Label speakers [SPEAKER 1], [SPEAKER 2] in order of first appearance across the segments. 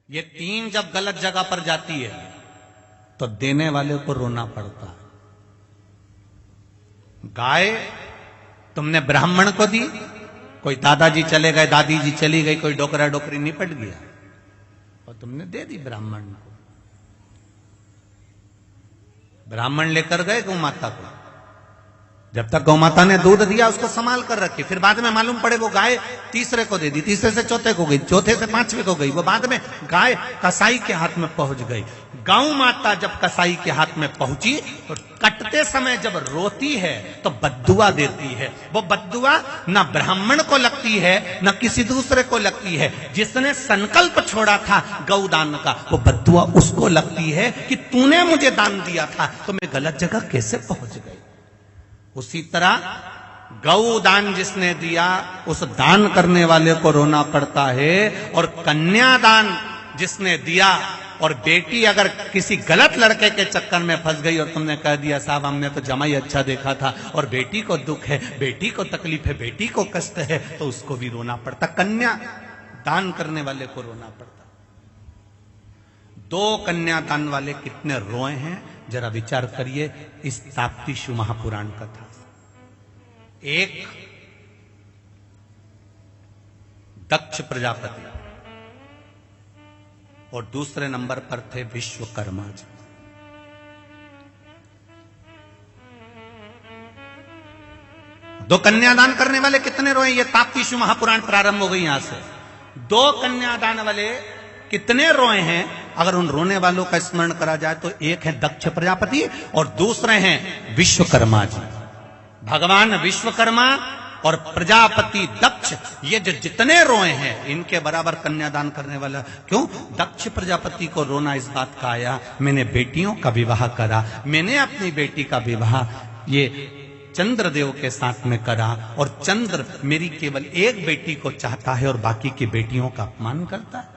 [SPEAKER 1] ये तीन जब गलत जगह पर जाती है तो देने वाले को रोना पड़ता है। गाय तुमने ब्राह्मण को दी, कोई दादाजी चले गए, दादी जी चली गई, कोई डोकरा डोकरी निपट गया और तुमने दे दी ब्राह्मण को। ब्राह्मण लेकर गए गौ माता को, जब तक गौ माता ने दूध दिया उसको संभाल कर रखी, फिर बाद में मालूम पड़े वो गाय तीसरे को दे दी, तीसरे से चौथे को गई, चौथे से पांचवे को गई, वो बाद में गाय कसाई के हाथ में पहुंच गई। गौ माता जब कसाई के हाथ में पहुंची तो कटते समय जब रोती है तो बद्दुआ देती है। वो बद्दुआ ना ब्राह्मण को लगती है ना किसी दूसरे को लगती है, जिसने संकल्प छोड़ा था गौदान का वो बद्दुआ उसको लगती है कि तूने मुझे दान दिया था तो मैं गलत जगह कैसे पहुंच गई। उसी तरह गौदान जिसने दिया उस दान करने वाले को रोना पड़ता है, और कन्यादान जिसने दिया और बेटी अगर किसी गलत लड़के के चक्कर में फंस गई और तुमने कह दिया साहब हमने तो जमाई अच्छा देखा था और बेटी को दुख है, बेटी को तकलीफ है, बेटी को कष्ट है, तो उसको भी रोना पड़ता। कन्या दान करने वाले को रोना पड़ता। दो कन्यादान वाले कितने रोए हैं जरा विचार करिए इस ताप्ती महापुराण कथा। एक दक्ष प्रजापति और दूसरे नंबर पर थे विश्वकर्मा जी। दो कन्यादान करने वाले कितने रोए, ये ताप्ती महापुराण प्रारंभ हो गई यहां से। दो कन्यादान वाले कितने रोए हैं, अगर उन रोने वालों का स्मरण करा जाए तो एक है दक्ष प्रजापति और दूसरे हैं विश्वकर्मा जी। भगवान विश्वकर्मा और प्रजापति दक्ष, ये जो जितने रोए हैं इनके बराबर कन्यादान करने वाला क्यों। दक्ष प्रजापति को रोना इस बात का आया मैंने बेटियों का विवाह करा, मैंने अपनी बेटी का विवाह ये चंद्रदेव के साथ में करा और चंद्र मेरी केवल एक बेटी को चाहता है और बाकी की बेटियों का अपमान करता है।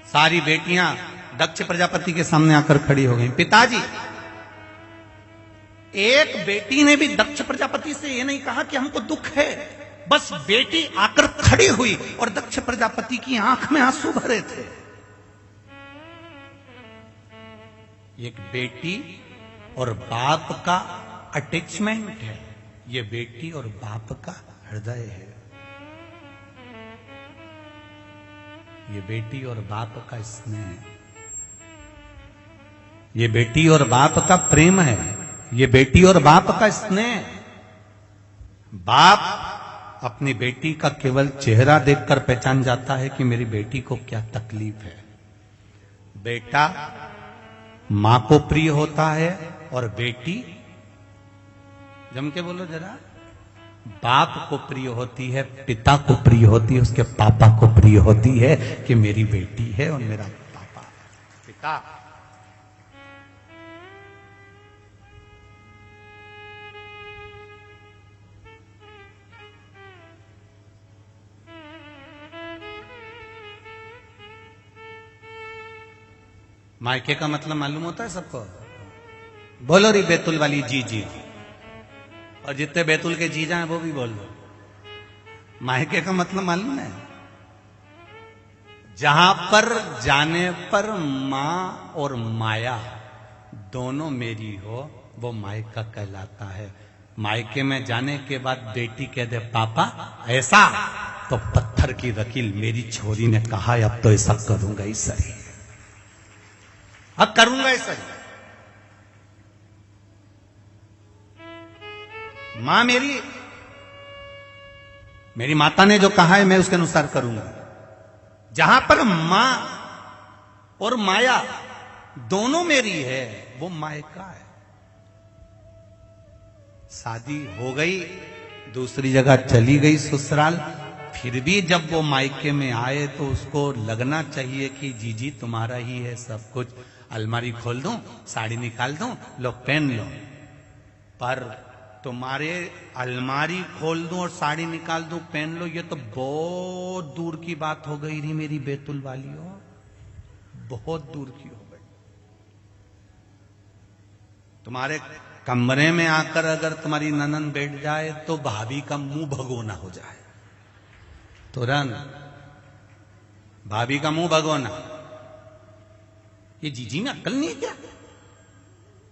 [SPEAKER 1] सारी बेटियां दक्ष प्रजापति के सामने आकर खड़ी हो गई। पिताजी, एक बेटी ने भी दक्ष प्रजापति से ये नहीं कहा कि हमको दुख है, बस बेटी आकर खड़ी हुई और दक्ष प्रजापति की आंख में आंसू भरे थे। एक बेटी और बाप का अटैचमेंट है, ये बेटी और बाप का हृदय है, ये बेटी और बाप का स्नेह है, ये बेटी और बाप का प्रेम है, ये बेटी और बाप का स्नेह। बाप अपनी बेटी का केवल चेहरा देखकर पहचान जाता है कि मेरी बेटी को क्या तकलीफ है। बेटा मां को प्रिय होता है और बेटी, जम के बोलो जरा, बाप को प्रिय होती है, पिता को प्रिय होती है, उसके पापा को प्रिय होती है कि मेरी बेटी है और मेरा पापा। पिता मायके का मतलब मालूम होता है सबको, बोलो री बैतुल वाली जी जी, और जितने बैतुल के जीजा हैं वो भी बोल दो। मायके का मतलब मालूम है, जहां पर जाने पर मां और माया दोनों मेरी हो वो मायका कहलाता है। मायके में जाने के बाद बेटी कह दे पापा ऐसा, तो पत्थर की वकील मेरी छोरी ने कहा अब तो ऐसा करूंगा ही सही, अब करूंगा ही सही। मां मेरी माता ने जो कहा है मैं उसके अनुसार करूंगा। जहां पर मां और माया दोनों मेरी है वो मायका है। शादी हो गई, दूसरी जगह चली गई ससुराल, फिर भी जब वो मायके में आए तो उसको लगना चाहिए कि जीजी तुम्हारा ही है सब कुछ। अलमारी खोल दूं, साड़ी निकाल दूं, लो पहन लो, पर तुम्हारे अलमारी खोल दूं और साड़ी निकाल दूं पहन लो, ये तो बहुत दूर की बात हो गई री मेरी बैतुल वालियों, बहुत दूर की हो गई। तुम्हारे कमरे में आकर अगर तुम्हारी ननन बैठ जाए तो भाभी का मुंह भगोना हो जाए, तुरंत भाभी का मुंह भगोना। ये जीजी में अक्ल नहीं है क्या?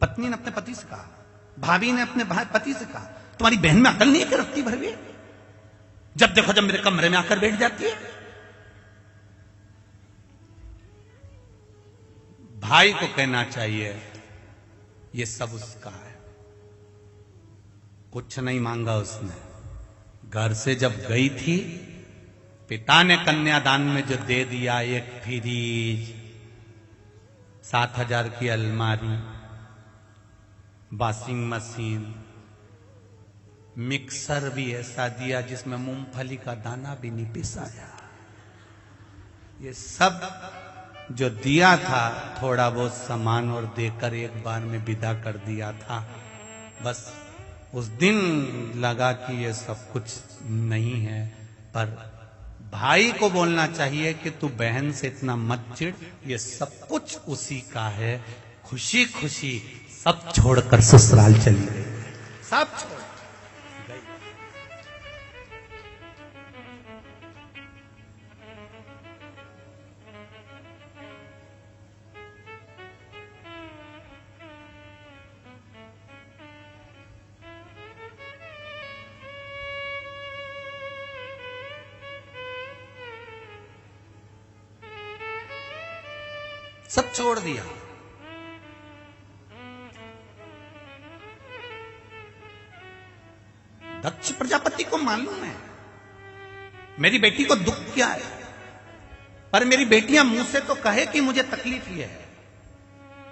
[SPEAKER 1] पत्नी ने अपने पति से कहा, भाभी ने अपने पति से कहा, तुम्हारी बहन में अक्ल नहीं है क्या? रत्ती भर भी जब देखो जब मेरे कमरे में आकर बैठ जाती है। भाई को कहना चाहिए ये सब उसका है, कुछ नहीं मांगा उसने। घर से जब गई थी, पिता ने कन्यादान में जो दे दिया, एक फ्रिज, 7,000 की अलमारी, वॉशिंग मशीन, मिक्सर भी ऐसा दिया जिसमें मूंगफली का दाना भी नहीं पिसाया। ये सब जो दिया था, थोड़ा बहुत सामान और देकर एक बार में विदा कर दिया था। बस उस दिन लगा कि ये सब कुछ नहीं है। पर भाई को बोलना चाहिए कि तू बहन से इतना मत चिढ़, ये सब कुछ उसी का है। खुशी खुशी सब छोड़कर ससुराल चली गई, सब छोड़ गई। सब छोड़ दिया। दक्ष प्रजापति को मालूम है मेरी बेटी को दुख क्या है, पर मेरी बेटियां मुंह से तो कहे कि मुझे तकलीफ ही है।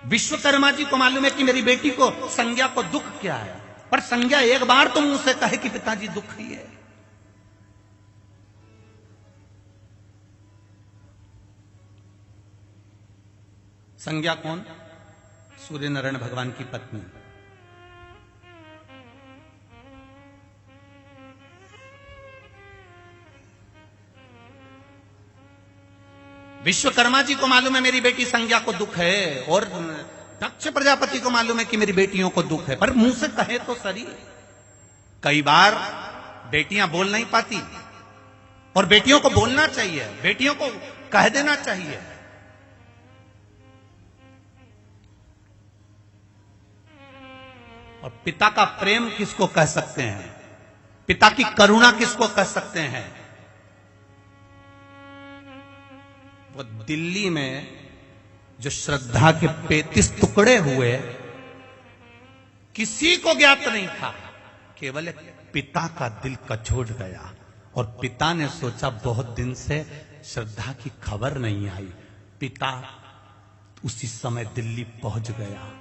[SPEAKER 1] विश्वकर्मा जी को मालूम है कि मेरी बेटी को संज्ञा को दुख क्या है, पर संज्ञा एक बार तो मुंह से कहे कि पिताजी दुख ही है। संज्ञा कौन? सूर्य नारायण भगवान की पत्नी। विश्वकर्मा जी को मालूम है मेरी बेटी संज्ञा को दुख है, और दक्ष प्रजापति को मालूम है कि मेरी बेटियों को दुख है, पर मुंह से कहे तो सही। कई बार बेटियां बोल नहीं पाती, और बेटियों को बोलना चाहिए, बेटियों को कह देना चाहिए। और पिता का प्रेम किसको कह सकते हैं, पिता की करुणा किसको कह सकते हैं? वो दिल्ली में जो श्रद्धा के 35 टुकड़े हुए, किसी को ज्ञात नहीं था, केवल एक पिता का दिल कचोट गया। और पिता ने सोचा बहुत दिन से श्रद्धा की खबर नहीं आई। पिता उसी समय दिल्ली पहुंच गया।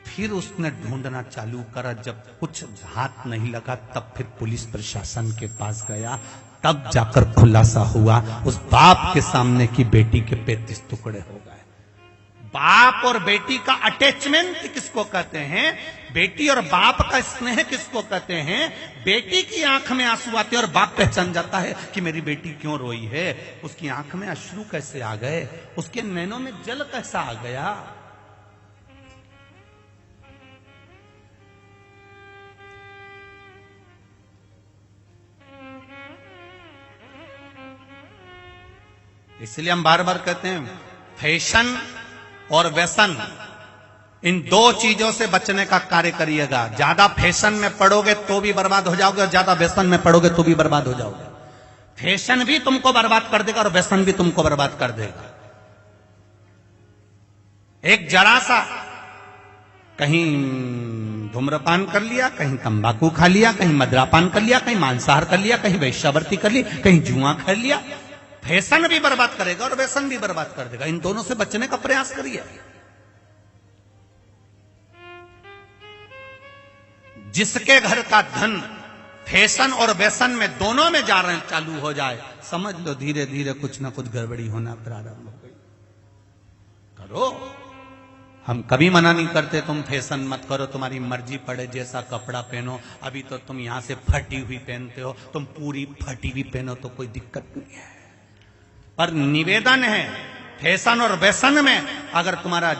[SPEAKER 1] फिर उसने ढूंढना चालू करा। जब कुछ हाथ नहीं लगा, तब फिर पुलिस प्रशासन के पास गया। तब जाकर खुलासा हुआ उस बाप के सामने की बेटी के 35 टुकड़े हो गए। बाप और बेटी का अटैचमेंट किसको कहते हैं? बेटी और बाप का स्नेह किसको कहते हैं? बेटी की आंख में आंसू आते हैं और बाप पहचान जाता है कि मेरी बेटी क्यों रोई है। उसकी आंख में अश्रु कैसे आ गए, उसके नैनों में जल कैसा आ गया। इसलिए हम बार बार कहते हैं, फैशन और व्यसन, इन दो चीजों से बचने का कार्य करिएगा। ज्यादा फैशन में पड़ोगे तो भी बर्बाद हो जाओगे, और ज्यादा व्यसन में पड़ोगे तो भी बर्बाद हो जाओगे। फैशन भी तुमको बर्बाद कर देगा और व्यसन भी तुमको बर्बाद कर देगा। एक जरा सा कहीं धूम्रपान कर लिया, कहीं तंबाकू खा लिया, कहीं मदिरापान कर लिया, कहीं मांसाहार कर लिया, कहीं वैश्यावृत्ति कर ली, कहीं जुआ कर लिया, फैशन भी बर्बाद करेगा और व्यसन भी बर्बाद कर देगा। इन दोनों से बचने का प्रयास करिए। जिसके घर का धन फैशन और व्यसन में दोनों में जा रहे चालू हो जाए, समझ लो धीरे धीरे कुछ ना कुछ गड़बड़ी होना प्रारंभ हो गई। करो, हम कभी मना नहीं करते तुम फैशन मत करो, तुम्हारी मर्जी पड़े जैसा कपड़ा पहनो। अभी तो तुम यहां से फटी हुई पहनते हो, तुम पूरी फटी हुई पहनो तो कोई दिक्कत नहीं है। पर निवेदन है, फैशन और व्यसन में अगर तुम्हारा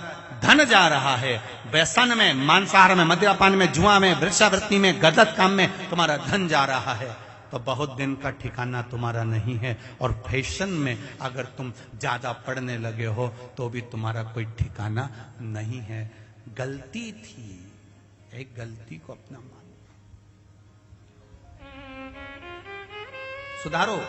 [SPEAKER 1] धन जा रहा है। व्यसन में, मांसाहार में, मद्यपान में, जुआ में, वृक्षावृत्ति में, गलत काम में तुम्हारा धन जा रहा है, तो बहुत दिन का ठिकाना तुम्हारा नहीं है। और फैशन में अगर तुम ज्यादा पढ़ने लगे हो तो भी तुम्हारा कोई ठिकाना नहीं है। गलती थी, एक गलती को अपना मानो, सुधारो।